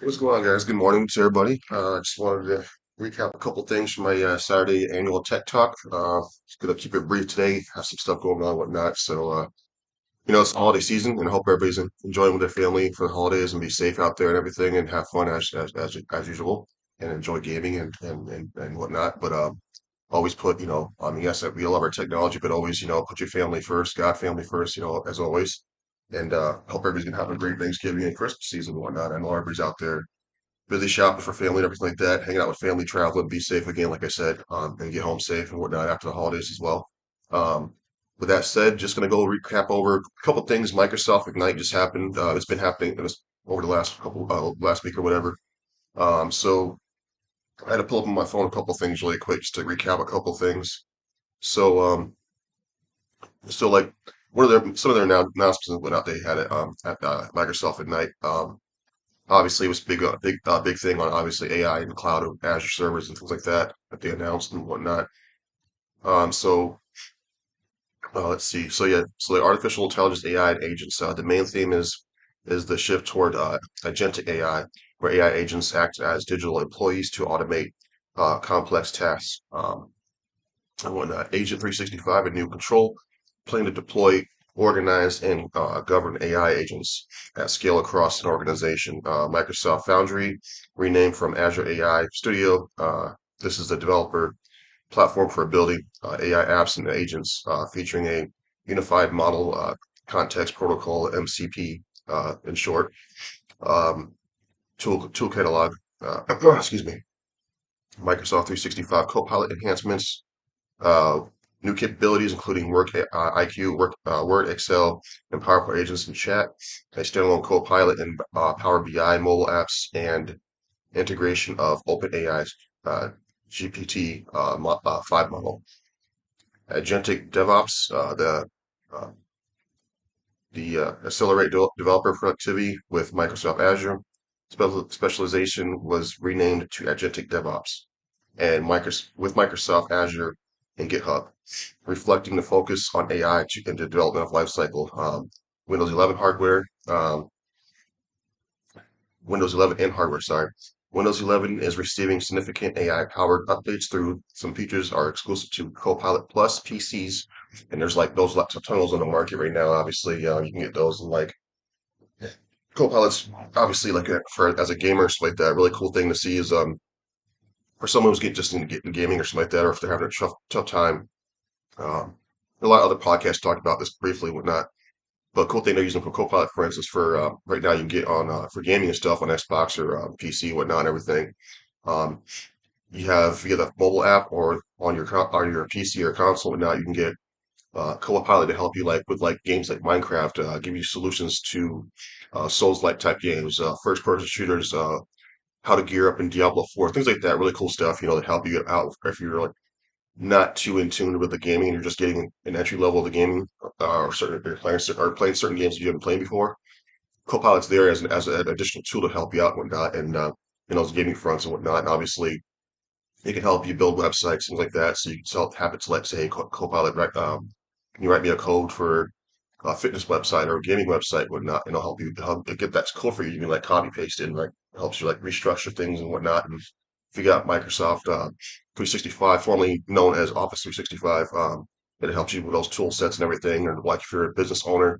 What's going on, guys? Good morning to everybody. I just wanted to recap a couple things from my Saturday annual tech talk. Just gonna keep it brief today. Have some stuff going on, and whatnot. It's holiday season, and I hope everybody's enjoying with their family for the holidays and be safe out there and everything, and have fun as usual, and enjoy gaming and whatnot. But always put, yes, we love our technology, but always, put your family first, God family first, as always. And hope everybody's gonna have a great Thanksgiving and Christmas season and whatnot. I know everybody's out there busy shopping for family and everything like that, hanging out with family, traveling, be safe again, like I said, and get home safe and whatnot after the holidays as well. Um, with that said, just going to go recap over a couple things. Microsoft Ignite just happened. It's been happening over the last week or whatever. So I had to pull up on my phone a couple things really quick just to recap a couple things. So, like one of some of their announcements and whatnot they had at Microsoft Ignite. Obviously, it was big thing on obviously AI and cloud of Azure servers and things like that they announced and whatnot. So let's see. So the artificial intelligence AI and agents. The main theme is the shift toward agentic AI, where AI agents act as digital employees to automate complex tasks. And whatnot. Agent 365, a new control plane to deploy, organize, and govern AI agents at scale across an organization. Microsoft Foundry, renamed from Azure AI Studio. This is the developer platform for building AI apps and agents, featuring a unified model context protocol, MCP in short, um, tool catalog. Excuse me. Microsoft 365 Copilot enhancements, uh, new capabilities, including Work IQ, Word, Excel, and PowerPoint agents and chat, a standalone Copilot and Power BI mobile apps, and integration of OpenAI's GPT 5 model. Agentic DevOps, uh, accelerate developer productivity with Microsoft Azure. Specialization was renamed to Agentic DevOps, and with Microsoft Azure and GitHub, reflecting the focus on AI in the development of lifecycle. Windows 11 hardware, Windows 11 and hardware, sorry. Windows 11 is receiving significant AI-powered updates through some features are exclusive to Copilot Plus PCs, and there's like those lots of tunnels on the market right now. Obviously, you can get those and like Copilot's obviously like for as a gamer, stuff like that. Really cool thing to see is for someone who's getting gaming or something like that, or if they're having a tough time. Um, a lot of other podcasts talked about this briefly, whatnot. But cool thing they're using for Copilot, for instance, for right now you can get on for gaming and stuff on Xbox or PC, whatnot, and everything. Um, you have via the mobile app or on on your PC or console, and now you can get Copilot to help you like with like games like Minecraft, give you solutions to Souls-like type games, first-person shooters, how to gear up in Diablo 4, things like that. Really cool stuff, to help you get out if you're like not too in tune with the gaming and you're just getting an entry level of the gaming, or certain if you're playing certain games that you haven't played before. Copilot's there as an additional tool to help you out and whatnot, and in those gaming fronts and whatnot. And obviously, it can help you build websites, things like that. So you can have it select, say, Copilot, right? Can you write me a code for a fitness website or a gaming website, whatnot, and it'll help get that code for you. You can like copy paste it and like helps you like restructure things and whatnot. And if you got Microsoft 365, formerly known as Office 365, it helps you with those tool sets and everything. And like if you're a business owner,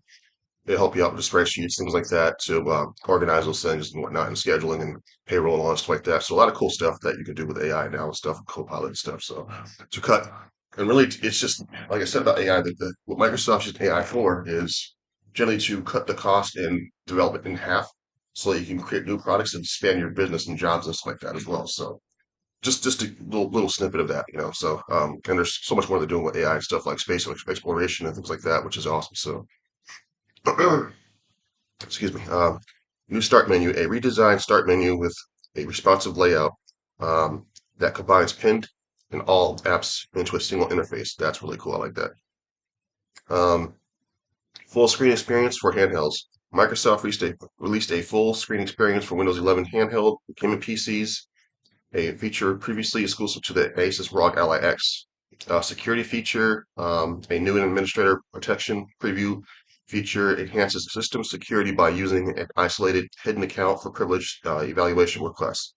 it'll help you out with the spreadsheets, things like that, to organize those things and whatnot, and scheduling and payroll and all that stuff like that. So a lot of cool stuff that you can do with AI now and stuff, Copilot and stuff. So to cut, and really, it's just like I said about AI. What Microsoft uses AI for is generally to cut the cost and development in half, so that you can create new products and expand your business and jobs and stuff like that as well. So just a little snippet of that. So and there's so much more they're doing with AI and stuff like space exploration and things like that, which is awesome. So. Excuse me, new start menu, a redesigned start menu with a responsive layout that combines pinned and all apps into a single interface. That's really cool. I like that. Um, full screen experience for handhelds. Microsoft released a full screen experience for Windows 11 handheld gaming PCs, a feature previously exclusive to the Asus ROG Ally X. Security feature, a new administrator protection preview Feature enhances system security by using an isolated hidden account for privileged evaluation requests.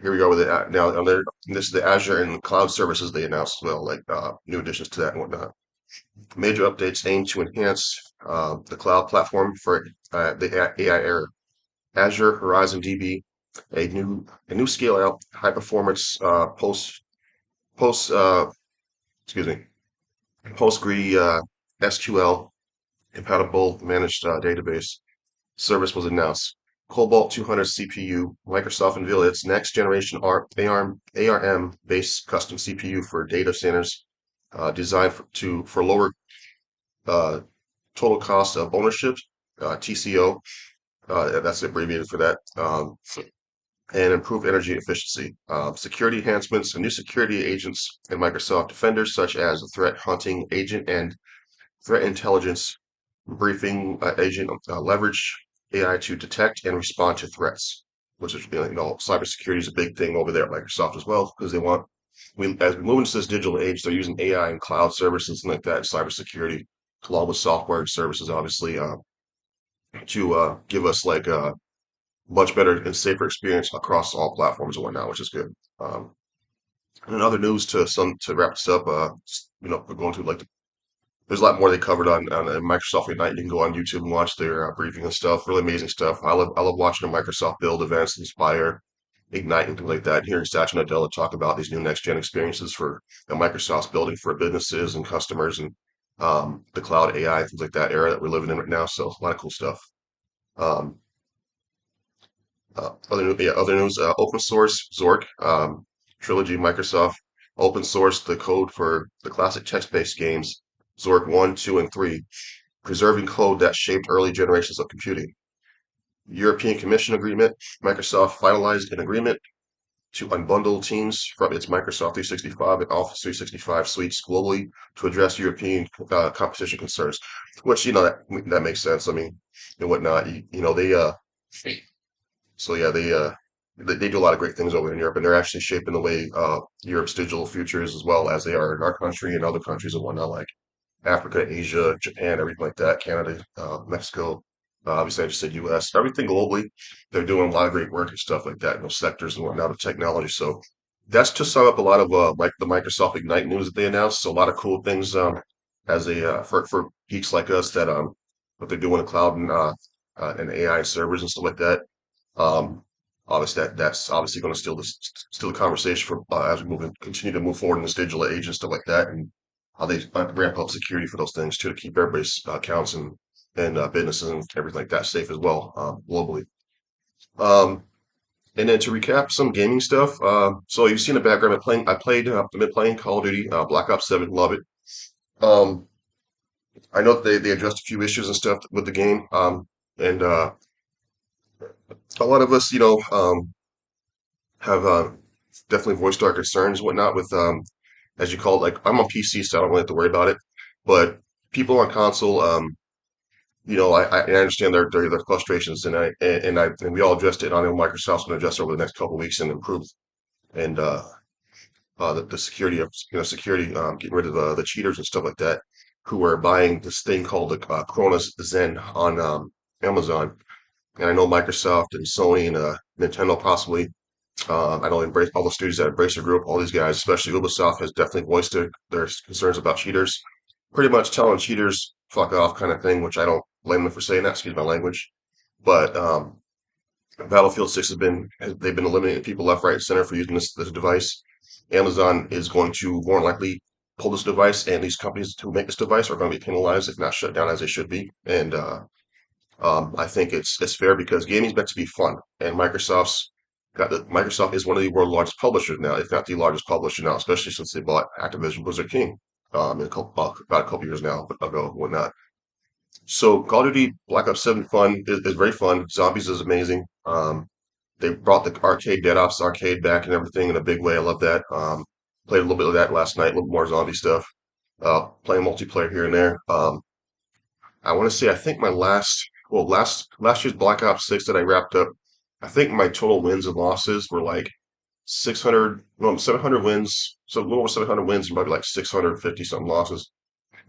Here we go with it now. This is the Azure and cloud services they announced as well, like new additions to that and whatnot. Major updates aim to enhance the cloud platform for the AI era. Azure Horizon DB, a new scale out high performance post excuse me Postgre SQL compatible managed database service was announced. Cobalt 200 CPU, Microsoft unveiled its next generation ARM-based custom CPU for data centers, designed for lower uh, total cost of ownership, TCO. That's abbreviated for that. And improve energy efficiency. Security enhancements and new security agents in Microsoft Defender, such as the threat hunting agent and threat intelligence briefing agent, leverage AI to detect and respond to threats, which is, cybersecurity is a big thing over there at Microsoft as well, because as we move into this digital age, they're using AI and cloud services and like that, cybersecurity, along with software and services, obviously, to give us like a much better and safer experience across all platforms and whatnot, which is good. Um, and in other news, to wrap this up, we're going to like there's a lot more they covered on Microsoft Ignite. You can go on YouTube and watch their briefing and stuff. Really amazing stuff. I love watching the Microsoft build events, Inspire, Ignite, and things like that. Hearing Satya Nadella talk about these new next gen experiences that Microsoft's building for businesses and customers and the cloud AI, things like that era that we're living in right now. So a lot of cool stuff. Um, other news, open source Zork, Trilogy, Microsoft open sourced the code for the classic text-based games Zork 1, 2, and 3, preserving code that shaped early generations of computing. European Commission agreement, Microsoft finalized an agreement to unbundle Teams from its Microsoft 365 and Office 365 suites globally to address European competition concerns, which, that makes sense. I mean, and whatnot, so yeah, they do a lot of great things over in Europe, and they're actually shaping the way Europe's digital future is as well as they are in our country and other countries and whatnot, like Africa, Asia, Japan, everything like that, Canada, Mexico. Obviously, I just said U.S. Everything globally, they're doing a lot of great work and stuff like that in those sectors and whatnot of technology. So that's to sum up a lot of like the Microsoft Ignite news that they announced. So a lot of cool things as a for geeks like us that what they're doing in cloud and AI servers and stuff like that. Um, Obviously, that's obviously going to still the conversation for as we continue to move forward in this digital age and stuff like that, and how they ramp up security for those things too to keep everybody's accounts and businesses and everything like that safe as well globally. Um, and then to recap some gaming stuff. So you've seen the background. I've been playing Call of Duty Black Ops 7. Love it. Um, I know that they addressed a few issues and stuff with the game. And a lot of us, have definitely voiced our concerns and whatnot with as you call it, like I'm on PC, so I don't really have to worry about it. But people on console, I understand their frustrations, and we all addressed it. And I know Microsoft's going to adjust over the next couple of weeks and improve and the security of security, getting rid of the cheaters and stuff like that, who are buying this thing called the Cronus Zen on Amazon. And I know Microsoft and Sony and Nintendo possibly. I know Embrace all the studios at Embracer Group, all these guys, especially Ubisoft, has definitely voiced their concerns about cheaters. Pretty much telling cheaters fuck off kind of thing, which I don't blame them for saying that. Excuse my language. But Battlefield 6 they've been eliminating people left, right, and center for using this device. Amazon is going to more likely pull this device, and these companies who make this device are going to be penalized if not shut down as they should be. And I think it's fair because gaming's meant to be fun, and Microsoft is one of the world's largest publishers now, if not the largest publisher now, especially since they bought Activision Blizzard King about a couple years now ago, whatnot. So Call of Duty Black Ops 7 is very fun. Zombies is amazing. They brought the arcade Dead Ops arcade back and everything in a big way. I love that. Played a little bit of that last night, a little more zombie stuff. Playing multiplayer here and there. I want to say I think my last year's Black Ops 6 that I wrapped up, I think my total wins and losses were like 600, no, 700 wins, so a little over 700 wins and probably like 650 something losses.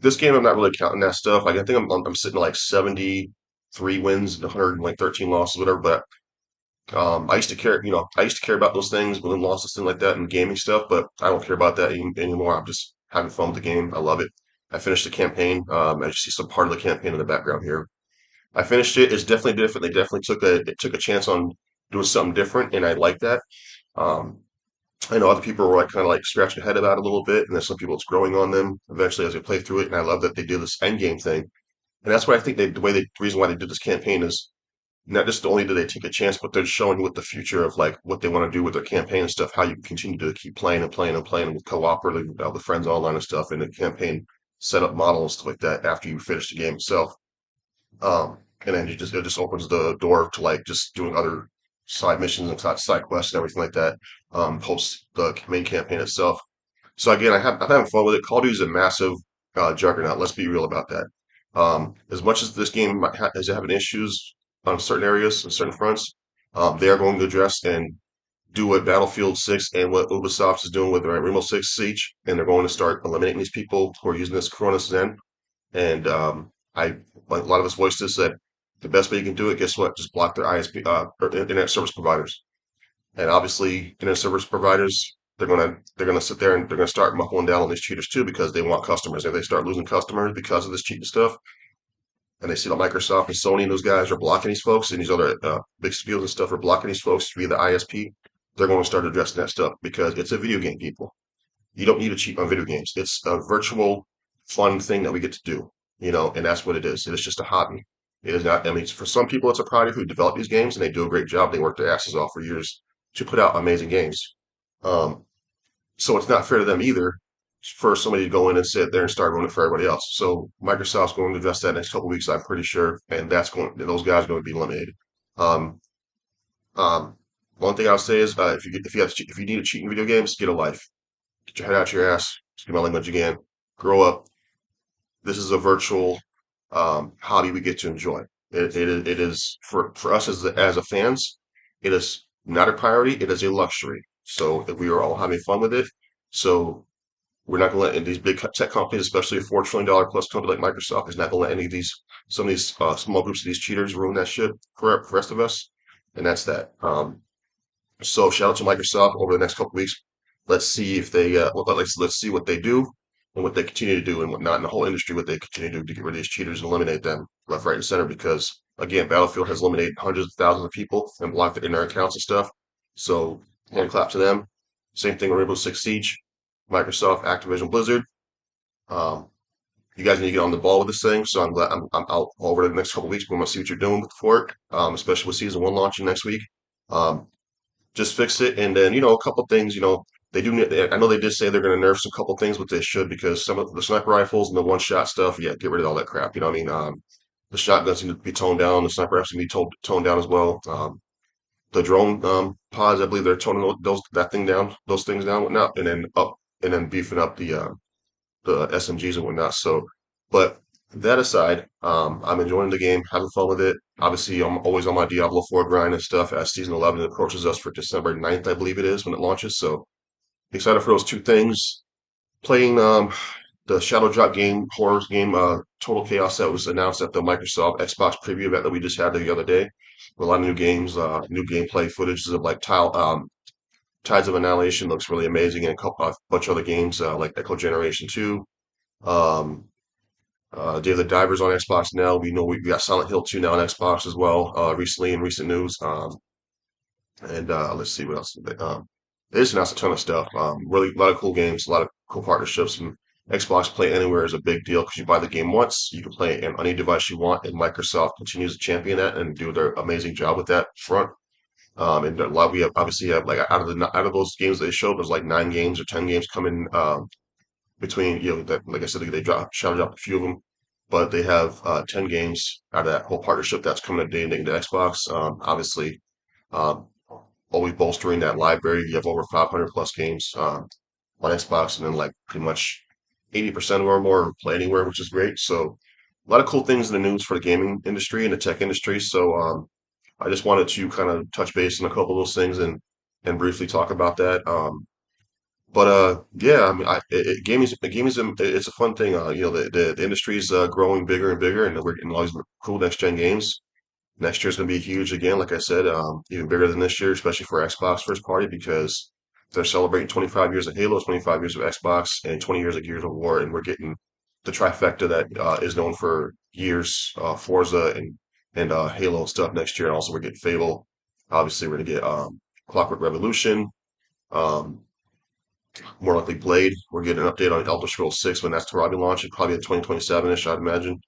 This game, I'm not really counting that stuff. Like I think I'm sitting at like 73 wins and 113 losses, whatever. But I used to care, I used to care about those things, win losses, things like that, and gaming stuff. But I don't care about that anymore. I'm just having fun with the game. I love it. I finished the campaign. I just see some part of the campaign in the background here. I finished it. It's definitely different. They definitely took a chance on doing something different, and I like that. Um, I know other people were like kind of like scratching their head about it a little bit, and there's some people it's growing on them eventually as they play through it. And I love that they did this end game thing, and that's why I think the reason why they did this campaign is not just only do they take a chance, but they're showing you what the future of like what they want to do with their campaign and stuff, how you can continue to keep playing and playing and playing with cooperative with other friends online and stuff, and the campaign setup model and stuff like that after you finish the game itself. And then it just opens the door to like just doing other side missions and side quests and everything like that. Post the main campaign itself. So again, I'm having fun with it. Call of Duty is a massive juggernaut. Let's be real about that. As much as this game is having issues on certain areas and certain fronts, they are going to address and do what Battlefield 6 and what Ubisoft is doing with Rainbow Six Siege, and they're going to start eliminating these people who are using this Corona Zen. And I, like a lot of us voiced this, that the best way you can do it, guess what? Just block their ISP or internet service providers. And obviously, internet service providers, they're gonna sit there and they're gonna start muckling down on these cheaters too because they want customers. If they start losing customers because of this cheating stuff, and they see that Microsoft and Sony and those guys are blocking these folks, and these other big studios and stuff are blocking these folks via the ISP, they're going to start addressing that stuff because it's a video game, people. You don't need to cheat on video games. It's a virtual, fun thing that we get to do, and that's what it is. It is just a hobby. It is not, I mean, for some people, it's a project who develop these games and they do a great job. They work their asses off for years to put out amazing games. Um, so it's not fair to them either for somebody to go in and sit there and start running it for everybody else. So Microsoft's going to invest that next couple of weeks, I'm pretty sure, and those guys are going to be eliminated. Um, um, One thing I'll say is if you need to cheat in video games, get a life. Get your head out your ass. Excuse my language again. Grow up. This is a virtual hobby we get to enjoy. It is for us as a fans. It is not a priority. It is a luxury. So we are all having fun with it. So we're not going to let these big tech companies, especially a $4 trillion plus company like Microsoft, is not going to let any of some of these small groups of these cheaters ruin that shit for the rest of us. And that's that. So shout out to Microsoft over the next couple weeks. Let's see if they let's see what they do and what they continue to do and whatnot in the whole industry, what they continue to do to get rid of these cheaters and eliminate them left, right, and center. Because again, Battlefield has eliminated hundreds of thousands of people and blocked it in their accounts and stuff. So hand clap to them. Same thing with Rainbow Six Siege, Microsoft, Activision, Blizzard. Um, you guys need to get on the ball with this thing. So I'm glad I'm out over the next couple of weeks. We want to see what you're doing for it, especially with season one launching next week. Um, just fix it, and then a couple things. They do. I know they did say they're going to nerf some couple things, but they should because some of the sniper rifles and the one shot stuff. Yeah, get rid of all that crap. You know what I mean? The shotguns need to be toned down. The sniper rifles need to be toned down as well. The drone pods, I believe they're toning those things down, whatnot, and then beefing up the SMGs and whatnot. So, but that aside, I'm enjoying the game, having fun with it. Obviously, I'm always on my Diablo 4 grind and stuff as season 11 approaches us for December 9th, I believe it is when it launches. So excited for those two things. Playing the Shadow Drop game, horror game, Total Chaos that was announced at the Microsoft Xbox preview event that we just had the other day. A lot of new games, new gameplay footage of like Tides of Annihilation looks really amazing, and a bunch of other games like Echo Generation 2. Um, Day of the Divers on Xbox now. We know we got Silent Hill 2 now on Xbox as well, recently in recent news. And let's see what else. They just announced a ton of stuff. Really, a lot of cool games, a lot of cool partnerships. And Xbox Play Anywhere is a big deal because you buy the game once, you can play it on any device you want, and Microsoft continues to champion that and do their amazing job with that front. And a lot we have obviously have like out of those games they showed, there's like 9 games or 10 games coming between that like I said they shouted out a few of them, but they have 10 games out of that whole partnership that's coming to day and date to Xbox. Obviously, um, always bolstering that library. You have over 500 plus games on Xbox, and then like pretty much 80% or more play anywhere, which is great. So a lot of cool things in the news for the gaming industry and the tech industry. So I just wanted to kind of touch base on a couple of those things and briefly talk about that. But yeah, I mean, it's a fun thing. You know, the industry's growing bigger and bigger, and we're getting all these cool next gen games. Next year's going to be huge again, like I said, even bigger than this year, especially for Xbox first party because they're celebrating 25 years of Halo, 25 years of Xbox, and 20 years of Gears of War, and we're getting the trifecta that is known for years, Forza and Halo and stuff next year. And also we're getting Fable. Obviously, we're going to get Clockwork Revolution. Um, More likely Blade. We're getting an update on Elder Scrolls 6 when that's probably launching, probably in 2027-ish, I'd imagine.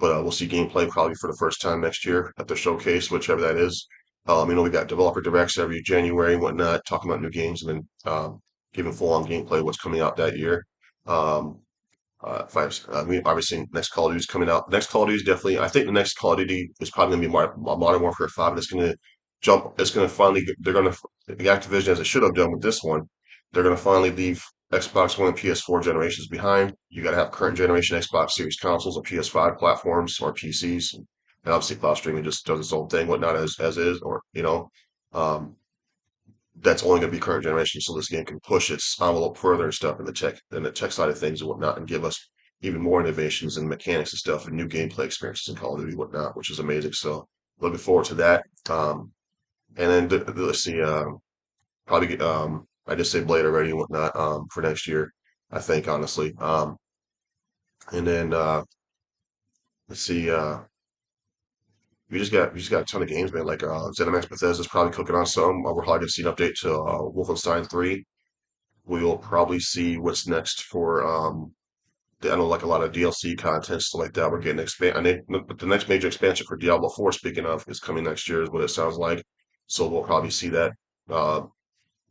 But we'll see gameplay probably for the first time next year at the showcase, whichever that is. You know, we got developer directs every January and whatnot, talking about new games and then giving full-on gameplay what's coming out that year. Um, if I mean, obviously, next Call of Duty is coming out. Next Call of Duty is definitely. I think the next Call of Duty is probably going to be Modern Warfare 5. And it's going to jump. It's going to finally. They're going to the Activision as it should have done with this one. They're going to finally leave Xbox One and PS4 generations behind. You got to have current generation Xbox Series consoles or PS5 platforms or PCs. And obviously, cloud streaming just does its own thing, whatnot as is, or you know. Um, that's only going to be current generation, so this game can push its envelope further and stuff in the tech side of things and whatnot, and give us even more innovations and mechanics and stuff and new gameplay experiences in Call of Duty and whatnot, which is amazing. So looking forward to that. And then let's see, probably I just say Blade already and whatnot for next year. I think honestly. And then let's see, we just got a ton of games, man. Like ZeniMax Bethesda's probably cooking on some. We're probably gonna see an update to Wolfenstein 3. We'll probably see what's next for I know like a lot of DLC content stuff like that. We're getting expand. I think the next major expansion for Diablo 4, speaking of, is coming next year, is what it sounds like. So we'll probably see that uh,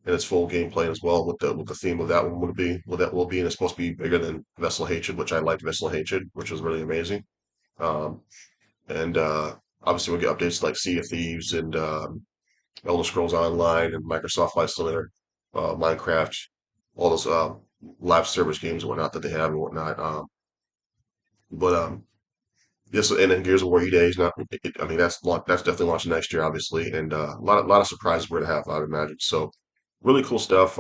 in its full gameplay as well. What the theme of that one would be, what that will be, and it's supposed to be bigger than Vessel Hatred, which I liked Vessel Hatred, which was really amazing. Um, and obviously we'll get updates like Sea of Thieves and Elder Scrolls Online and Microsoft Flight Simulator, Minecraft, all those live service games and whatnot that they have and whatnot. But yes, and then Gears of War EA is not. I mean, that's definitely launching next year, obviously, and a lot of surprises we're to have, I'd imagine. So really cool stuff.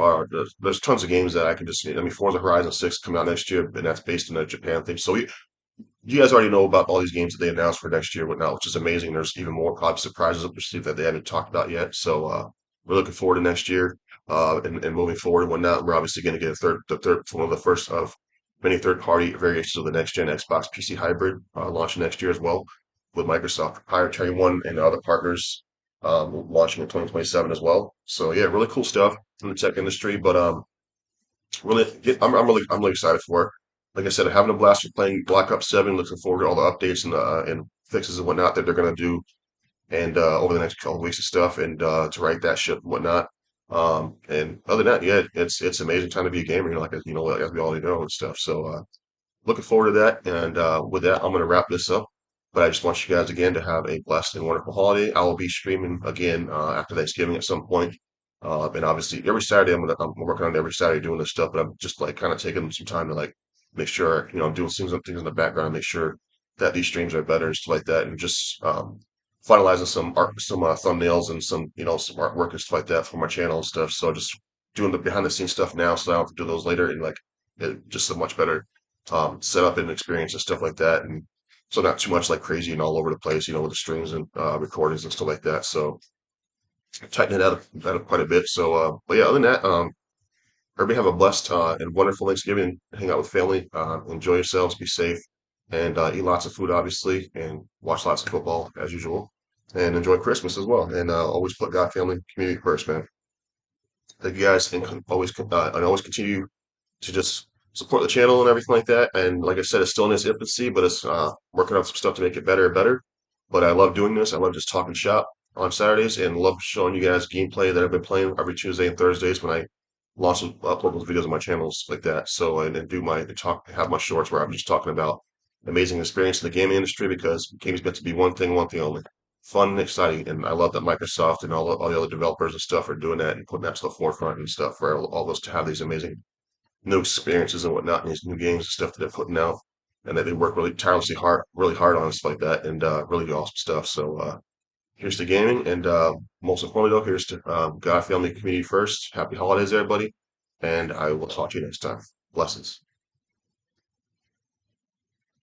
There's tons of games that I can just. I mean, Forza Horizon 6 coming out next year, and that's based in a Japan thing. So you guys already know about all these games that they announced for next year, whatnot, which is amazing. There's even more probably surprises up their sleeve that they haven't talked about yet. So we're looking forward to next year and moving forward and whatnot. We're obviously going to get the third, one of the first of many third-party variations of the next-gen Xbox PC hybrid launching next year as well, with Microsoft proprietary one and other partners launching in 2027 as well. So yeah, really cool stuff in the tech industry. But really, yeah, I'm really excited for it. Like I said, having a blast with playing Black Ops 7. Looking forward to all the updates and fixes and whatnot that they're gonna do, and over the next couple of weeks and stuff, and to write that ship and whatnot. And other than that, yeah, it's amazing time to be a gamer. You know, as we already know and stuff. So looking forward to that. And with that, I'm going to wrap this up. But I just want you guys again to have a blessed and wonderful holiday. I will be streaming again after Thanksgiving at some point. And obviously every Saturday I'm working on it every Saturday doing this stuff, but I'm just like kind of taking some time to like make sure, I'm doing things in the background, make sure that these streams are better and stuff like that. And just finalizing some art, some thumbnails and some artwork and stuff like that for my channel and stuff. So just doing the behind the scenes stuff now so I don't have to do those later and like just a much better setup and experience and stuff like that. And so not too much like crazy and all over the place, with the strings and recordings and stuff like that. So tighten it up quite a bit. So, but yeah, other than that, everybody have a blessed and wonderful Thanksgiving. Hang out with family, enjoy yourselves, be safe, and eat lots of food, obviously, and watch lots of football as usual, and enjoy Christmas as well. And always put God, family, community first, man. Thank you guys, and always continue to just support the channel and everything like that. And like I said, it's still in its infancy, but it's working on some stuff to make it better and better. But I love doing this. I love just talking shop on Saturdays and love showing you guys gameplay that I've been playing every Tuesday and Thursdays when I launch and upload those videos on my channels like that. So and then have my shorts where I'm just talking about amazing experience in the gaming industry because gaming's meant to be one thing only. Fun and exciting, and I love that Microsoft and all the other developers and stuff are doing that and putting that to the forefront and stuff for all of us to have these amazing new experiences and whatnot, and these new games and stuff that they're putting out, and that they work really hard on and stuff like that, and really awesome stuff. So here's to gaming, and most importantly though, here's to God, family, community first. Happy holidays, everybody, and I will talk to you next time. Blessings.